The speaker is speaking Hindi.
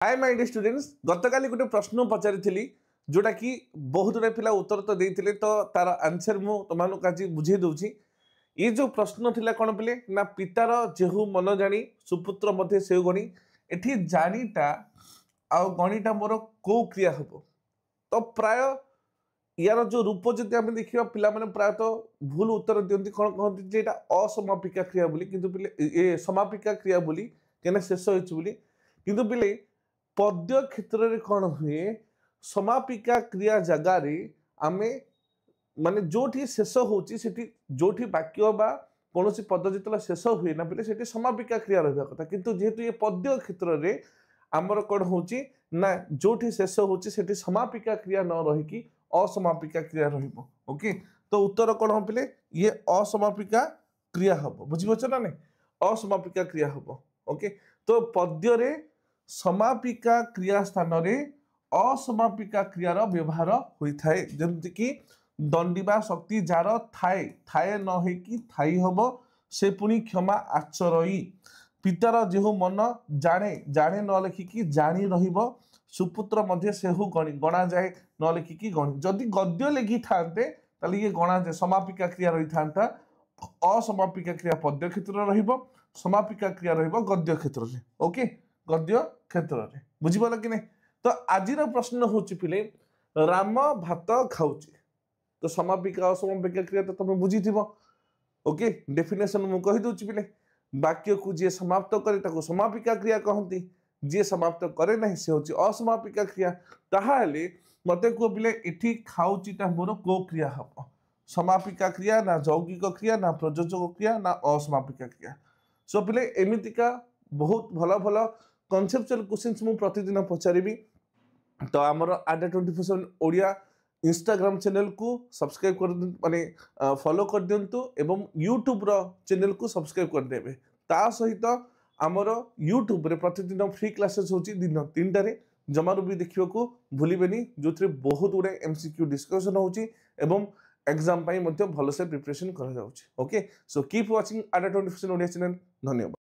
हाय माय डियर स्टूडेंट्स गतकाली गोटे प्रश्न पचारि जोटा कि बहुत गुड़े पिला उत्तर तो देते तो तार आंसर मु तुमको आज बुझे दूची। ये जो प्रश्न थिला कौन पिले ना पितार जेहू मन जानी सुपुत्र मध्य से गणी एठी जानीटा आ गणीटा मोर को क्रिया हम तो प्राय यार जो रूप जब आम देखा पिला प्रायतः भूल उत्तर दिखती कौन कहते हैं असमापिका क्रिया बोली किंतु पिले ये समापिका क्रिया बोली कहीं शेष होली किंतु पिले पद्य क्षेत्र में कौन हुए समापिका क्रिया जगार आमे माने जोठी शेष होची जोठी वाक्य बा कौन पद जो शेष हुए ना पे से समापिका क्रिया रहा कथा किंतु जेहेतु ये पद्य क्षेत्र में आमर कौन होची ना जोठी शेष होची सेठी समापिका क्रिया न रही असमापिका क्रिया रहिबो। ओके तो उत्तर कौन हम पे ये असमापिका क्रिया हम बुझीपार ना नहीं असमापिका क्रिया हम। ओके तो पद्य रे समापिका क्रिया स्थान रे असमापिका क्रियार व्यवहार होता है जमती कि दंडिबा शक्ति जार थाए थाए न कि थाई हम से पुणी क्षमा आचरई पितार जेहू मन जाने जाने न लिखिकी जानी रहिबो सुपुत्र मध्य सेहू गणी गणा जाए न लिखिकी गणी जदि गद्य लिखि थांते ताले ये गणा जाए समापिका क्रिया रही था असमापिका क्रिया पद्य क्षेत्र रहिबो समापिका क्रिया रहिबो गद्य क्षेत्र रे। ओके गद्य क्षेत्र में बुझीपाल कि नहीं। तो आज प्रश्न हूँ पिले राम भात खाऊची तो समापिका असमापिका क्रिया तो तुम बुझी थी। ओके डेफिनेशन मुझे कहीदे पिले वाक्य को जी समाप्त करे समापिका क्रिया कहती जी समाप्त करे ना से हूँ असमापिका क्रिया ताहले मत कह पिले ये खाऊचीटा मोर को क्रिया हम समापिका क्रिया ना यौगिक क्रिया ना प्रयोजक क्रिया ना असमापिका क्रिया। सो पिले एमतीका बहुत भल भल कनसेप्चुअल क्वेश्चंस मु प्रतिदिन पचारि तो आमर आडा 24/7 ओडिया इंस्टाग्राम चैनल को सब्सक्राइब कर माने फॉलो कर दिंतु एवं यूट्यूब रो चैनल को सब्सक्राइब कर देबे ता सहित आमर यूट्यूब रे प्रतिदिन फ्री क्लासेस होची दिन 3टा रे जमारू भी देखियो को भूलिबेनी जो बहुत गुड़े एमसीक्यू डिस्कशन होची एवं एग्जाम पाई मध्य भल से प्रिपरेशन करा जाउची। Okay so keep watching Adda 24/7 Odia channel. धन्यवाद।